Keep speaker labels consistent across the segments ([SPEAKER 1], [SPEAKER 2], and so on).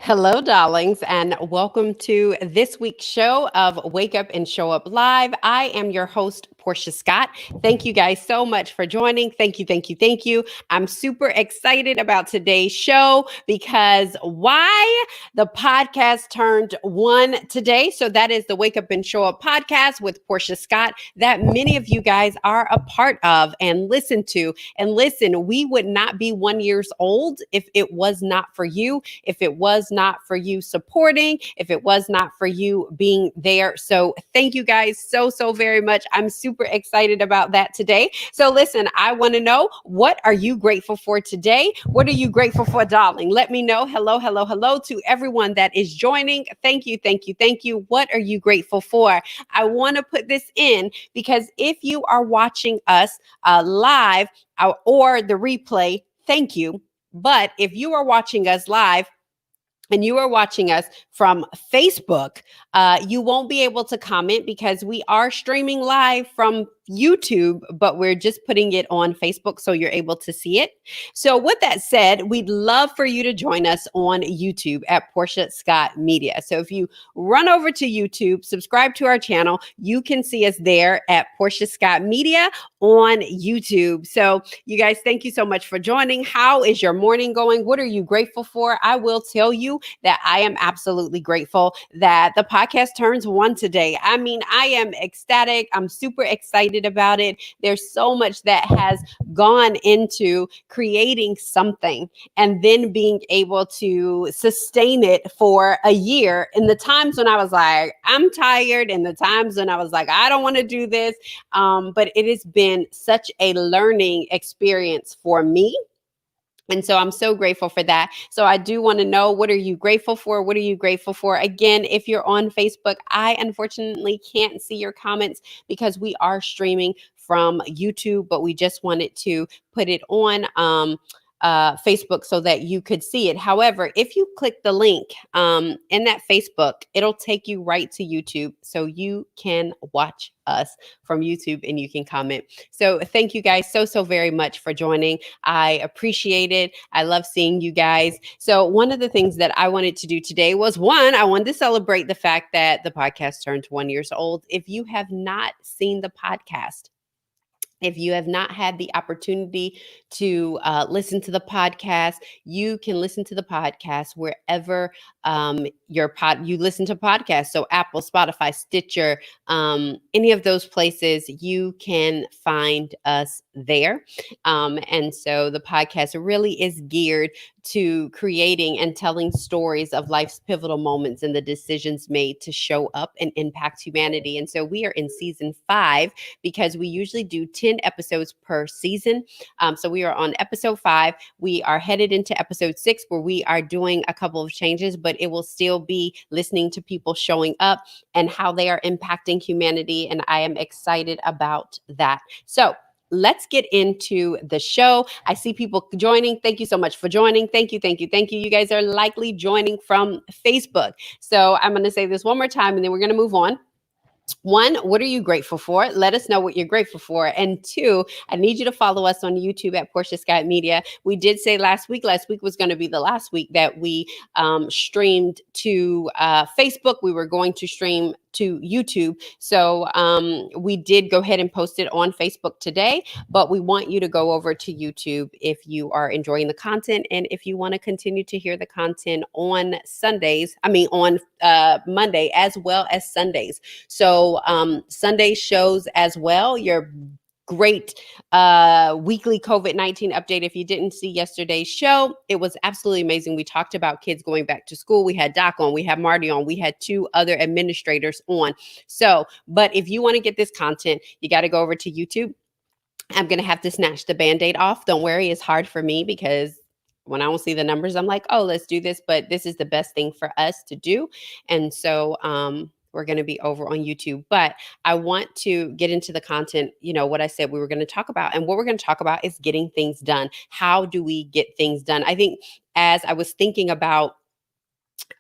[SPEAKER 1] Hello, darlings, and welcome to this week's show of Wake Up and Show Up Live. I am your host, Portia Scott. Thank you guys so much for joining. Thank you, thank you, thank you. I'm super excited about today's show because why? The podcast turned 1 today. So that is the Wake Up and Show Up podcast with Portia Scott that many of you guys are a part of and listen to. And listen, we would not be 1 year old if it was not for you, if it was not for you supporting, if it was not for you being there. So thank you guys so very much. I'm super excited about that today. So listen, I want to know, what are you grateful for today? What are you grateful for, darling? Let me know. Hello to everyone that is joining. Thank you, thank you, thank you. What are you grateful for? I want to put this in because if you are watching us live or the replay, thank you. But if you are watching us live, and you are watching us from Facebook, you won't be able to comment because we are streaming live from YouTube, but we're just putting it on Facebook so you're able to see it. So with that said, we'd love for you to join us on YouTube at Portia Scott Media. So if you run over to YouTube, subscribe to our channel, you can see us there at Portia Scott Media on YouTube. So you guys, thank you so much for joining. How is your morning going? What are you grateful for? I will tell you that I am absolutely grateful that the podcast turns 1 today. I mean, I am ecstatic. I'm super excited about it. There's so much that has gone into creating something and then being able to sustain it for a year. In the times when I was like, I'm tired, and the times when I was like, I don't want to do this. But it has been such a learning experience for me. And so I'm so grateful for that. So I do want to know, what are you grateful for? What are you grateful for? Again, if you're on Facebook, I unfortunately can't see your comments because we are streaming from YouTube, but we just wanted to put it on Facebook so that you could see it. However, if you click the link in that Facebook, it'll take you right to YouTube so you can watch us from YouTube and you can comment. So thank you guys so very much for joining. I appreciate it. I love seeing you guys. So one of the things that I wanted to do today was, one, I wanted to celebrate the fact that the podcast turned 1 year old. If you have not seen the podcast, if you have not had the opportunity to listen to the podcast, you can listen to the podcast wherever you listen to podcasts. So Apple, Spotify, Stitcher, any of those places, you can find us there. And so the podcast really is geared to creating and telling stories of life's pivotal moments and the decisions made to show up and impact humanity. And so we are in season 5 because we usually do 10 episodes per season. So we are on episode 5. We are headed into episode 6 where we are doing a couple of changes, but it will still be listening to people showing up and how they are impacting humanity. And I am excited about that. So let's get into the show. I see people joining. Thank you so much for joining. Thank you, thank you, thank you. You guys are likely joining from Facebook. So I'm going to say this one more time and then we're going to move on. 1, what are you grateful for? Let us know what you're grateful for. And 2, I need you to follow us on YouTube at Portia Scott Media. We did say last week was going to be the last week that we streamed to Facebook. We were going to stream to YouTube. So we did go ahead and post it on Facebook today, but we want you to go over to YouTube if you are enjoying the content and if you want to continue to hear the content on Monday as well as Sundays. So Sunday shows as well, your great weekly COVID-19 update. If you didn't see yesterday's show, it was absolutely amazing. We talked about kids going back to school. We had Doc on, we had Marty on, we had 2 other administrators on. So, but if you want to get this content, you got to go over to YouTube. I'm going to have to snatch the Band-Aid off. Don't worry, it's hard for me because when I don't see the numbers, I'm like, oh, let's do this. But this is the best thing for us to do. And so we're going to be over on YouTube. But I want to get into the content, what I said we were going to talk about. And what we're going to talk about is getting things done. How do we get things done? I think as I was thinking about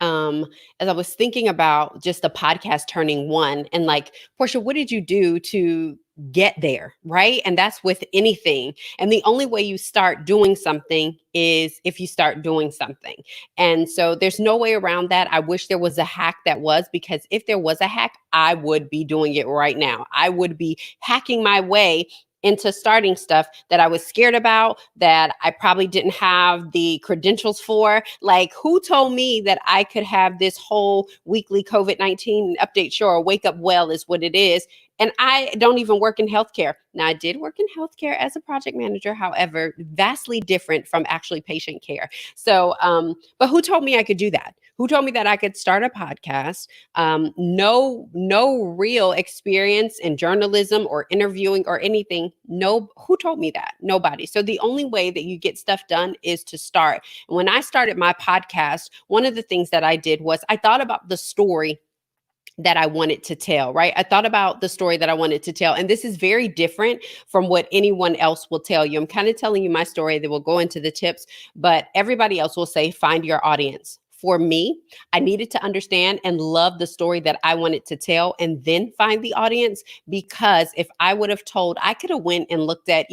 [SPEAKER 1] um just the podcast turning one, and like, Portia, what did you do to get there? Right. And that's with anything. And the only way you start doing something is if you start doing something. And so there's no way around that. I wish there was a hack that was, because if there was a hack, I would be doing it right now. I would be hacking my way into starting stuff that I was scared about, that I probably didn't have the credentials for. Like, who told me that I could have this whole weekly COVID-19 update show, or Wake Up Well is what it is? And I don't even work in healthcare. Now, I did work in healthcare as a project manager, however, vastly different from actually patient care. So, but who told me I could do that? Who told me that I could start a podcast? No real experience in journalism or interviewing or anything. No, who told me that? Nobody. So the only way that you get stuff done is to start. And when I started my podcast, one of the things that I did was I thought about the story that I wanted to tell, right? I thought about the story that I wanted to tell. And this is very different from what anyone else will tell you. I'm kind of telling you my story that will go into the tips, but everybody else will say, find your audience. For me, I needed to understand and love the story that I wanted to tell, and then find the audience. Because if I would have told, I could have went and looked at,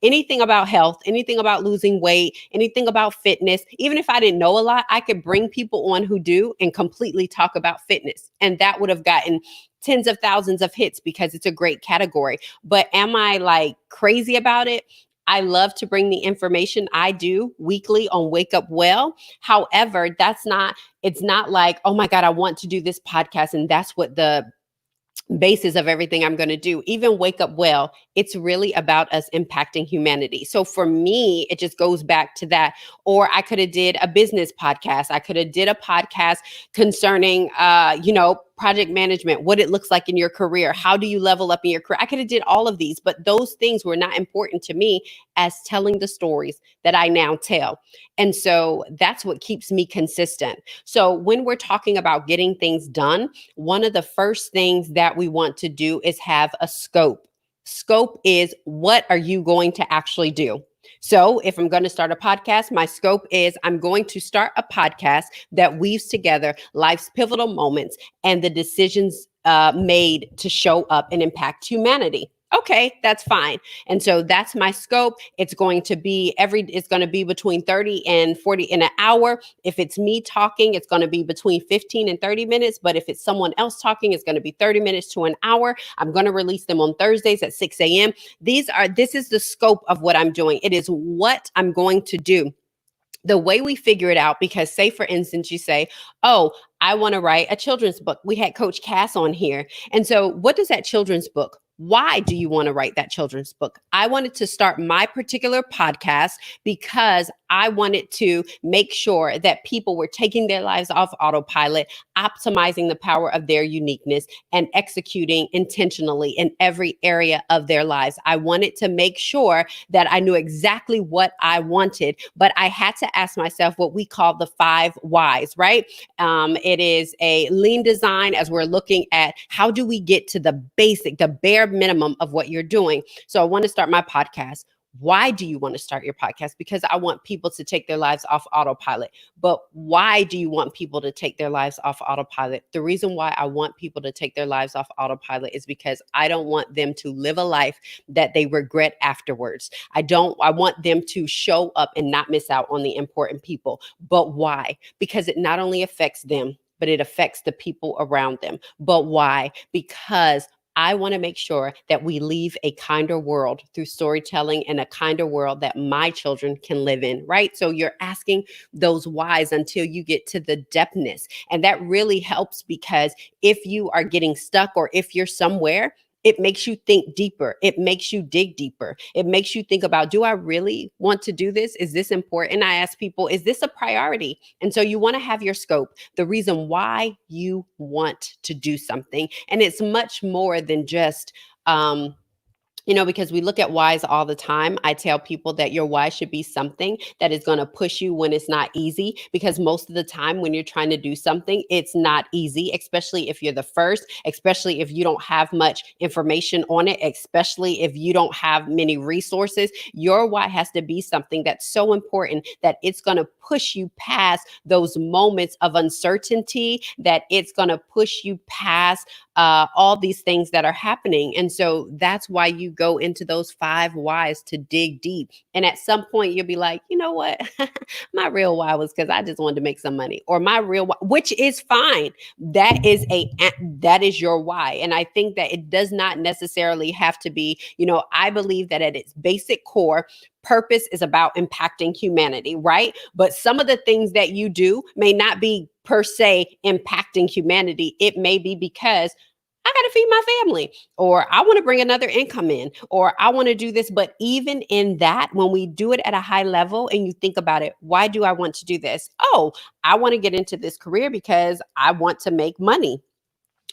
[SPEAKER 1] anything about health, anything about losing weight, anything about fitness. Even if I didn't know a lot, I could bring people on who do and completely talk about fitness. And that would have gotten tens of thousands of hits because it's a great category. But am I like crazy about it? I love to bring the information I do weekly on Wake Up Well. However, it's not like, oh my God, I want to do this podcast and that's what the basis of everything I'm going to do. Even Wake Up Well, it's really about us impacting humanity. So for me, it just goes back to that. Or I could have did a business podcast. I could have did a podcast concerning, project management, what it looks like in your career. How do you level up in your career? I could have did all of these, but those things were not important to me as telling the stories that I now tell. And so that's what keeps me consistent. So when we're talking about getting things done, one of the first things that we want to do is have a scope. Scope is, what are you going to actually do? So if I'm going to start a podcast, my scope is I'm going to start a podcast that weaves together life's pivotal moments and the decisions made to show up and impact humanity. Okay, that's fine. And so that's my scope. It's going to be between 30 and 40 in an hour. If it's me talking, it's going to be between 15 and 30 minutes. But if it's someone else talking, it's going to be 30 minutes to an hour. I'm going to release them on Thursdays at 6 a.m. This is the scope of what I'm doing. It is what I'm going to do. The way we figure it out, because say, for instance, you say, oh, I want to write a children's book. We had Coach Cass on here. And so what does that children's book? Why do you want to write that children's book? I wanted to start my particular podcast because I wanted to make sure that people were taking their lives off autopilot, optimizing the power of their uniqueness, and executing intentionally in every area of their lives. I wanted to make sure that I knew exactly what I wanted, but I had to ask myself what we call the 5 whys, right? It is a lean design, as we're looking at how do we get to the basic, the bare minimum of what you're doing. So I want to start my podcast. Why do you want to start your podcast? Because I want people to take their lives off autopilot. But why do you want people to take their lives off autopilot? The reason why I want people to take their lives off autopilot is because I don't want them to live a life that they regret afterwards. I want them to show up and not miss out on the important people. But why? Because it not only affects them, but it affects the people around them. But why? Because I want to make sure that we leave a kinder world through storytelling, and a kinder world that my children can live in, right? So you're asking those whys until you get to the depthness. And that really helps, because if you are getting stuck, or if you're somewhere, it makes you think deeper. It makes you dig deeper. It makes you think about, do I really want to do this? Is this important? I ask people, is this a priority? And so you want to have your scope, the reason why you want to do something. And it's much more than just, Because we look at whys all the time. I tell people that your why should be something that is going to push you when it's not easy, because most of the time when you're trying to do something, it's not easy, especially if you're the first, especially if you don't have much information on it, especially if you don't have many resources. Your why has to be something that's so important that it's going to push you past those moments of uncertainty, that it's going to push you past all these things that are happening. And so that's why you go into those 5 whys to dig deep. And at some point, you'll be like, you know what? My real why was because I just wanted to make some money, or my real why, which is fine. That is your why. And I think that it does not necessarily have to be, I believe that at its basic core, purpose is about impacting humanity, right? But some of the things that you do may not be per se impacting humanity. It may be because I got to feed my family, or I want to bring another income in, or I want to do this. But even in that, when we do it at a high level and you think about it, why do I want to do this? Oh, I want to get into this career because I want to make money.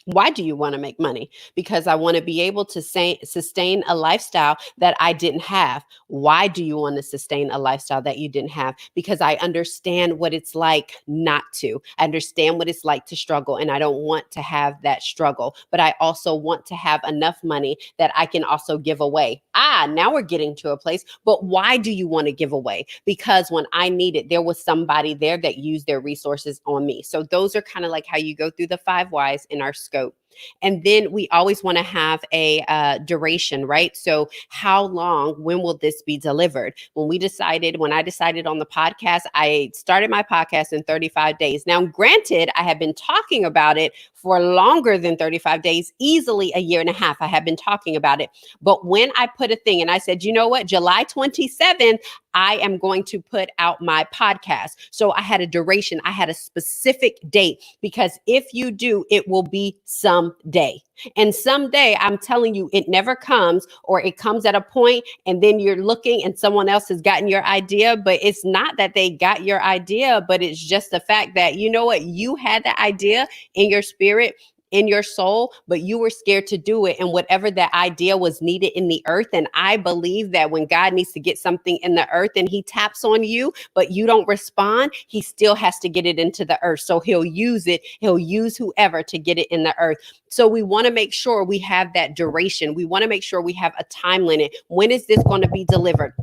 [SPEAKER 1] Why do you want to make money? Because I want to be able to sustain a lifestyle that I didn't have. Why do you want to sustain a lifestyle that you didn't have? Because I understand what it's like not to. I understand what it's like to struggle, and I don't want to have that struggle. But I also want to have enough money that I can also give away. Now we're getting to a place. But why do you want to give away? Because when I needed, there was somebody there that used their resources on me. So those are kind of like how you go through the 5 whys in our scope. And then we always want to have a duration, right? So how long, when will this be delivered? When I decided on the podcast, I started my podcast in 35 days. Now, granted, I have been talking about it for longer than 35 days, easily a year and a half. I have been talking about it. But when I put a thing and I said, you know what, July 27th, I am going to put out my podcast. So I had a duration. I had a specific date, because if you do, it will be someday. And someday, I'm telling you, it never comes, or it comes at a point and then you're looking and someone else has gotten your idea. But it's not that they got your idea, but it's just the fact that, you know what, you had the idea in your spirit, in your soul, but you were scared to do it. And whatever that idea was needed in the earth. And I believe that when God needs to get something in the earth and he taps on you, but you don't respond, he still has to get it into the earth. So he'll use it. He'll use whoever to get it in the earth. So we want to make sure we have that duration. We want to make sure we have a time limit. When is this going to be delivered?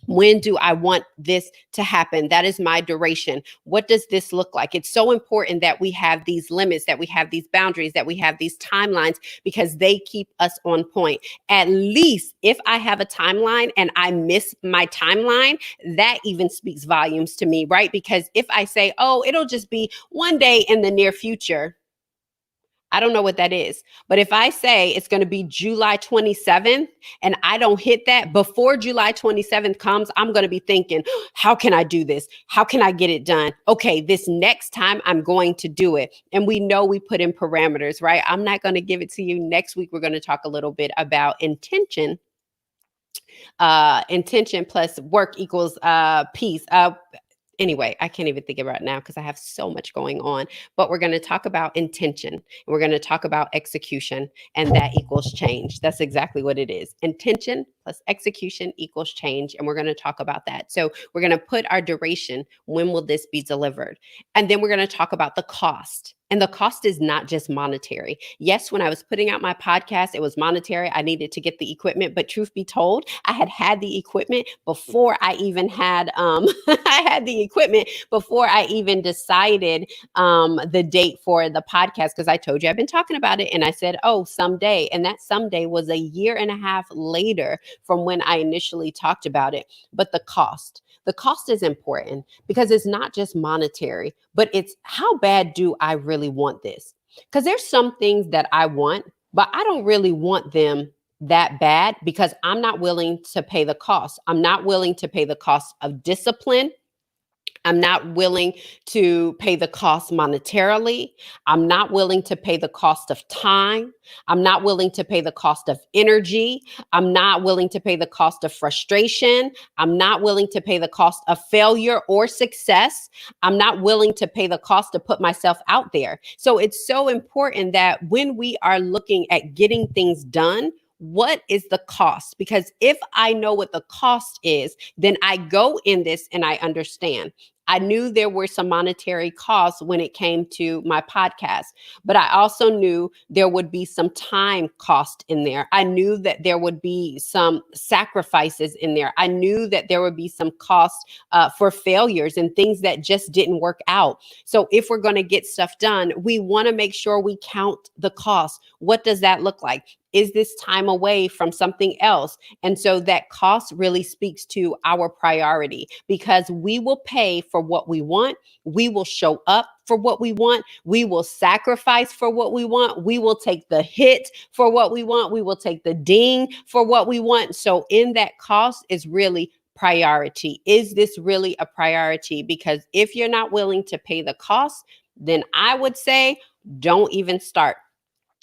[SPEAKER 1] When do I want this to happen? That is my duration. What does this look like? It's so important that we have these limits, that we have these boundaries, that we have these timelines, because they keep us on point. At least if I have a timeline and I miss my timeline, that even speaks volumes to me, right? Because if I say, oh, it'll just be one day in the near future, I don't know what that is. But if I say it's going to be July 27th and I don't hit that before July 27th comes, I'm going to be thinking, how can I do this? How can I get it done? Okay, this next time I'm going to do it. And we know we put in parameters, right? I'm not going to give it to you. Next week, we're going to talk a little bit about intention. Intention plus work equals peace. Anyway, I can't even think about it now because I have so much going on. But we're going to talk about intention. And we're going to talk about execution, and that equals change. That's exactly what it is. Intention plus execution equals change. And we're going to talk about that. So we're going to put our duration. When will this be delivered? And then we're going to talk about the cost. And the cost is not just monetary. Yes, when I was putting out my podcast, it was monetary. I needed to get the equipment. But truth be told, I had the equipment before I even had, I had the equipment before I even decided the date for the podcast, because I told you I've been talking about it. And I said, oh, someday. And that someday was a year and a half later from when I initially talked about it. But the cost is important, because it's not just monetary, but it's how bad do I really want this? Because there's some things that I want, but I don't really want them that bad, because I'm not willing to pay the cost. I'm not willing to pay the cost of discipline. I'm not willing to pay the cost monetarily. I'm not willing to pay the cost of time. I'm not willing to pay the cost of energy. I'm not willing to pay the cost of frustration. I'm not willing to pay the cost of failure or success. I'm not willing to pay the cost to put myself out there. So it's so important that when we are looking at getting things done, what is the cost? Because if I know what the cost is, then I go in this and I understand. I knew there were some monetary costs when it came to my podcast, but I also knew there would be some time cost in there. I knew that there would be some sacrifices in there. I knew that there would be some cost for failures and things that just didn't work out. So if we're going to get stuff done, we want to make sure we count the cost. What does that look like? Is this time away from something else? And so that cost really speaks to our priority, because we will pay for what we want. We will show up for what we want. We will sacrifice for what we want. We will take the hit for what we want. We will take the ding for what we want. So in that cost is really priority. Is this really a priority? Because if you're not willing to pay the cost, then I would say don't even start.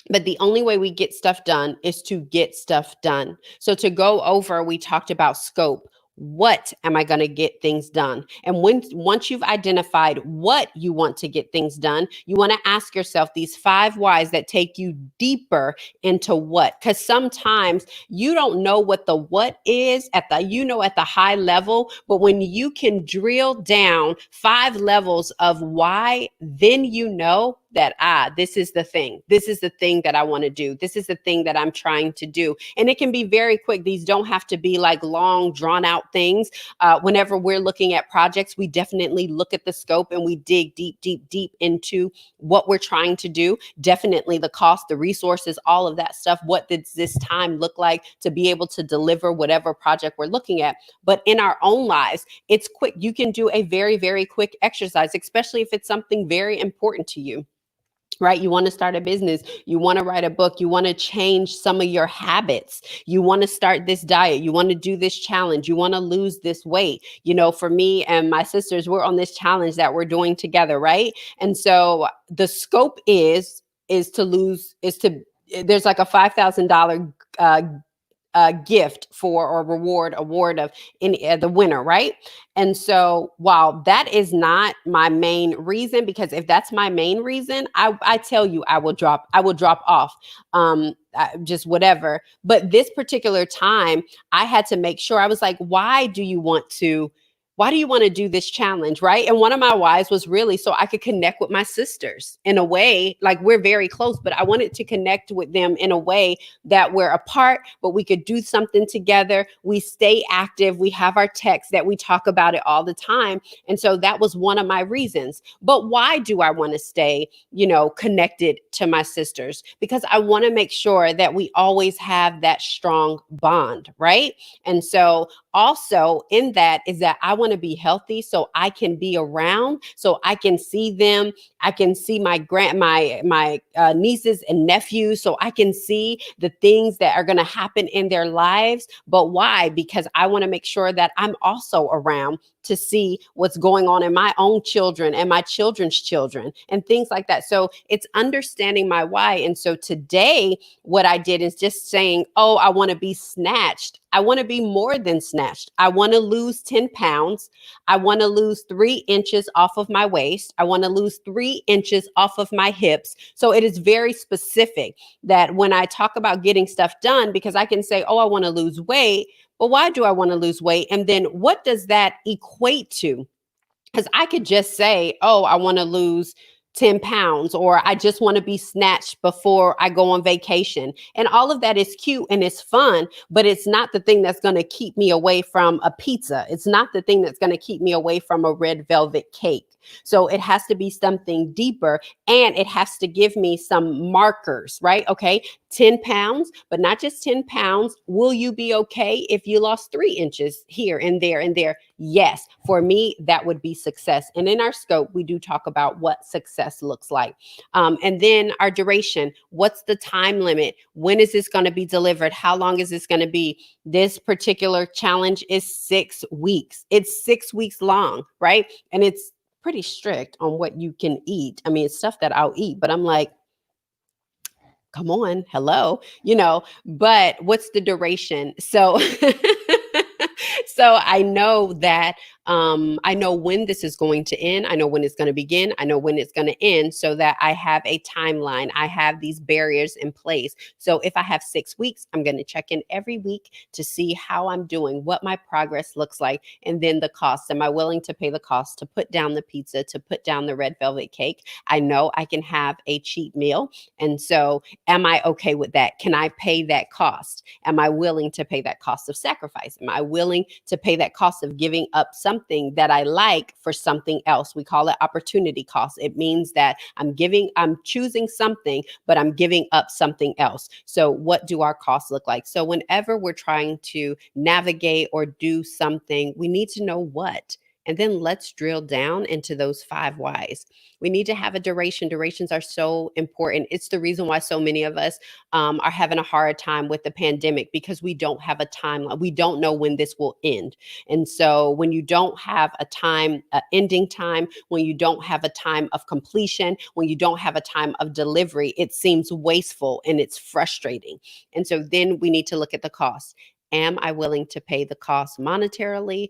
[SPEAKER 1] But the only way we get stuff done is to get stuff done. So to go over, we talked about scope. What am I going to get things done? And once you've identified what you want to get things done, you want to ask yourself these 5 whys that take you deeper into what. Because sometimes you don't know what the what is at the high level, but when you can drill down 5 levels of why, then you know that this is the thing. This is the thing that I want to do. This is the thing that I'm trying to do. And it can be very quick. These don't have to be like long, drawn out things. Whenever we're looking at projects, we definitely look at the scope and we dig deep, deep, deep into what we're trying to do. Definitely the cost, the resources, all of that stuff. What does this time look like to be able to deliver whatever project we're looking at? But in our own lives, it's quick. You can do a very, very quick exercise, especially if it's something very important to you. Right? You want to start a business. You want to write a book. You want to change some of your habits. You want to start this diet. You want to do this challenge. You want to lose this weight. You know, for me and my sisters, we're on this challenge that we're doing together. Right? And so the scope is there's like a $5,000 gift for or award of the winner, right? And so while that is not my main reason, because if that's my main reason, I tell you, I will drop off, just whatever. But this particular time, I had to make sure. I was like, why do you want to do this challenge, right? And one of my whys was really so I could connect with my sisters in a way, like we're very close, but I wanted to connect with them in a way that we're apart, but we could do something together. We stay active. We have our texts that we talk about it all the time. And so that was one of my reasons. But why do I want to stay, connected to my sisters? Because I want to make sure that we always have that strong bond, right? And so also in that is that I want to be healthy so I can be around, so I can see them. I can see my nieces and nephews, so I can see the things that are going to happen in their lives. But why? Because I want to make sure that I'm also around to see what's going on in my own children and my children's children and things like that. So it's understanding my why. And so today, what I did is just saying, oh, I want to be snatched. I want to be more than snatched. I want to lose 10 pounds. I want to lose 3 inches off of my waist. I want to lose 3 inches off of my hips. So it is very specific that when I talk about getting stuff done, because I can say, oh, I want to lose weight. But why do I want to lose weight? And then what does that equate to? Because I could just say, oh, I want to lose 10 pounds, or I just want to be snatched before I go on vacation. And all of that is cute and it's fun, but it's not the thing that's going to keep me away from a pizza. It's not the thing that's going to keep me away from a red velvet cake. So it has to be something deeper, and it has to give me some markers, right? Okay, 10 pounds, but not just 10 pounds. Will you be okay if you lost 3 inches here and there and there? Yes, for me, that would be success. And in our scope, we do talk about what success looks like. And then our duration. What's the time limit? When is this going to be delivered? How long is this going to be? This particular challenge is 6 weeks. It's 6 weeks long, right? And it's pretty strict on what you can eat. I mean, it's stuff that I'll eat, but I'm like, come on, hello, but what's the duration? So, so I know that I know when this is going to end. I know when it's going to begin. I know when it's going to end, so that I have a timeline. I have these barriers in place. So if I have 6 weeks, I'm going to check in every week to see how I'm doing, what my progress looks like, and then the cost. Am I willing to pay the cost to put down the pizza, to put down the red velvet cake? I know I can have a cheap meal. And so, am I okay with that? Can I pay that cost? Am I willing to pay that cost of sacrifice? Am I willing to pay that cost of giving up something that I like for something else? We call it opportunity cost. It means that I'm choosing something, but I'm giving up something else. So, what do our costs look like? So, whenever we're trying to navigate or do something, we need to know what. And then let's drill down into those 5 whys. We need to have a duration. Durations are so important. It's the reason why so many of us are having a hard time with the pandemic, because we don't have a timeline. We don't know when this will end. And so when you don't have a time, ending time, when you don't have a time of completion, when you don't have a time of delivery, it seems wasteful and it's frustrating. And so then we need to look at the cost. Am I willing to pay the cost monetarily,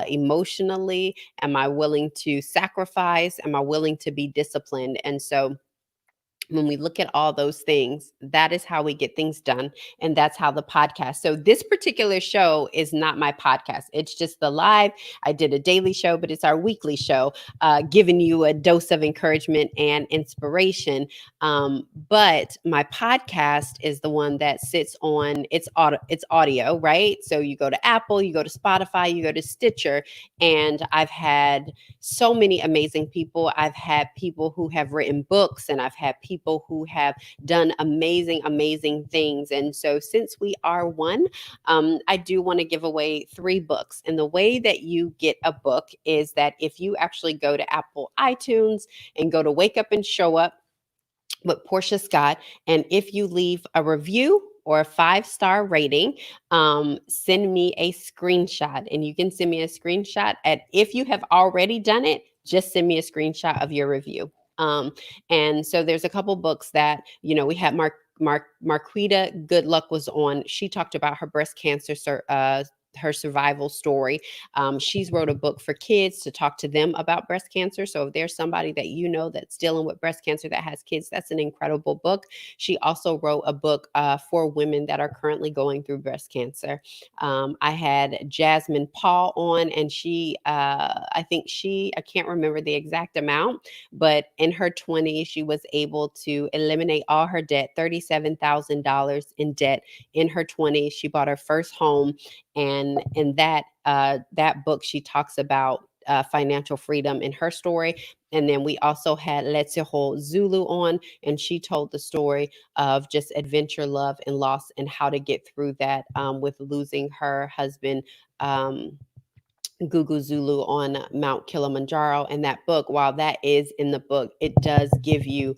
[SPEAKER 1] emotionally? Am I willing to sacrifice? Am I willing to be disciplined? And so when we look at all those things, that is how we get things done. And that's how the podcast. So this particular show is not my podcast. It's just the live. I did a daily show, but it's our weekly show, giving you a dose of encouragement and inspiration. But my podcast is the one that sits on it's audio, right? So you go to Apple, you go to Spotify, you go to Stitcher, and I've had so many amazing people. I've had people who have written books, and I've had people who have done amazing, amazing things. And so, since we are one, I do want to give away 3 books. And the way that you get a book is that if you actually go to Apple iTunes and go to Wake Up and Show Up with Portia Scott, and if you leave a review or a 5-star rating, send me a screenshot. And you can send me a screenshot at, if you have already done it, just send me a screenshot of your review. And so there's a couple books that, we had Marquita Good Luck was on. She talked about her breast cancer her survival story. She's wrote a book for kids to talk to them about breast cancer. So if there's somebody that that's dealing with breast cancer that has kids, that's an incredible book. She also wrote a book for women that are currently going through breast cancer. I had Jasmine Paul on, and I can't remember the exact amount, but in her 20s, she was able to eliminate all her debt, $37,000 in debt in her 20s. She bought her first home. And in that book, she talks about financial freedom in her story. And then we also had Letseho Zulu on, and she told the story of just adventure, love, and loss, and how to get through that with losing her husband, Gugu Zulu, on Mount Kilimanjaro. And that book, while that is in the book, it does give you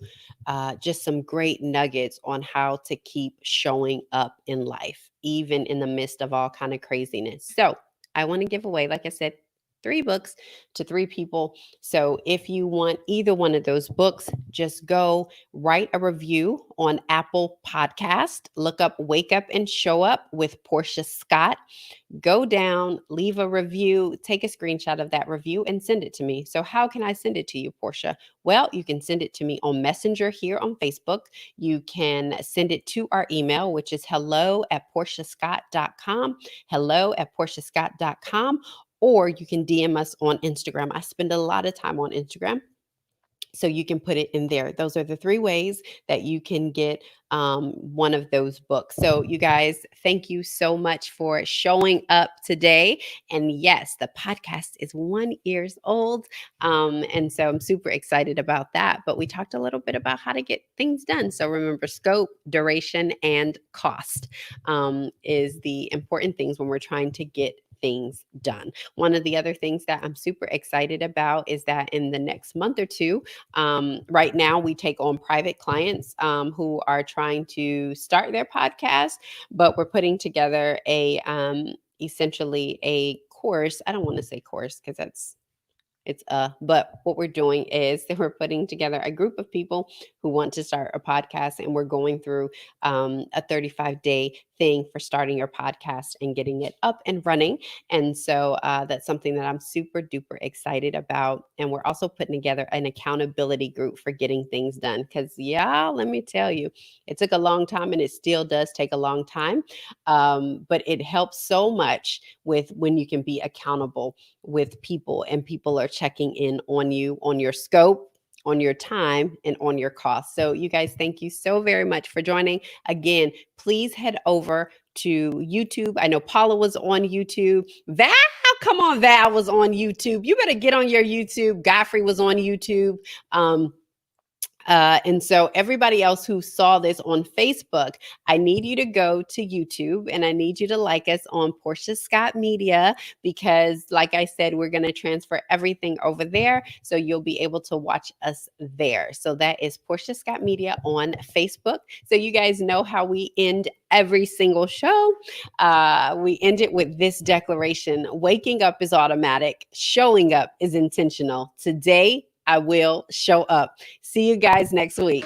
[SPEAKER 1] just some great nuggets on how to keep showing up in life, even in the midst of all kind of craziness. So I want to give away, like I said, 3 books to 3 people. So if you want either one of those books, just go write a review on Apple Podcast. Look up Wake Up and Show Up with Portia Scott. Go down, leave a review, take a screenshot of that review and send it to me. So how can I send it to you, Portia? Well, you can send it to me on Messenger here on Facebook. You can send it to our email, which is hello@portiascott.com, hello@portiascott.com, or you can DM us on Instagram. I spend a lot of time on Instagram, so you can put it in there. Those are the 3 ways that you can get one of those books. So you guys, thank you so much for showing up today. And yes, the podcast is 1 year old. And so I'm super excited about that. But we talked a little bit about how to get things done. So remember, scope, duration, and cost is the important things when we're trying to get things done. One of the other things that I'm super excited about is that in the next month or 2, right now we take on private clients who are trying to start their podcast, but we're putting together essentially a course. I don't want to say course because but what we're doing is that we're putting together a group of people who want to start a podcast, and we're going through a 35-day thing for starting your podcast and getting it up and running. And so that's something that I'm super duper excited about. And we're also putting together an accountability group for getting things done. Because, yeah, let me tell you, it took a long time and it still does take a long time. But it helps so much with when you can be accountable with people and people are checking in on you, on your scope, on your time, and on your cost. So you guys, thank you so very much for joining. Again, please head over to YouTube. I know Paula was on YouTube. Val, come on, Val was on YouTube. You better get on your YouTube. Godfrey was on YouTube. And so everybody else who saw this on Facebook, I need you to go to YouTube and I need you to like us on Portia Scott Media because like I said, we're going to transfer everything over there. So you'll be able to watch us there. So that is Portia Scott Media on Facebook. So you guys know how we end every single show. We end it with this declaration. Waking up is automatic. Showing up is intentional. Today, I will show up. See you guys next week.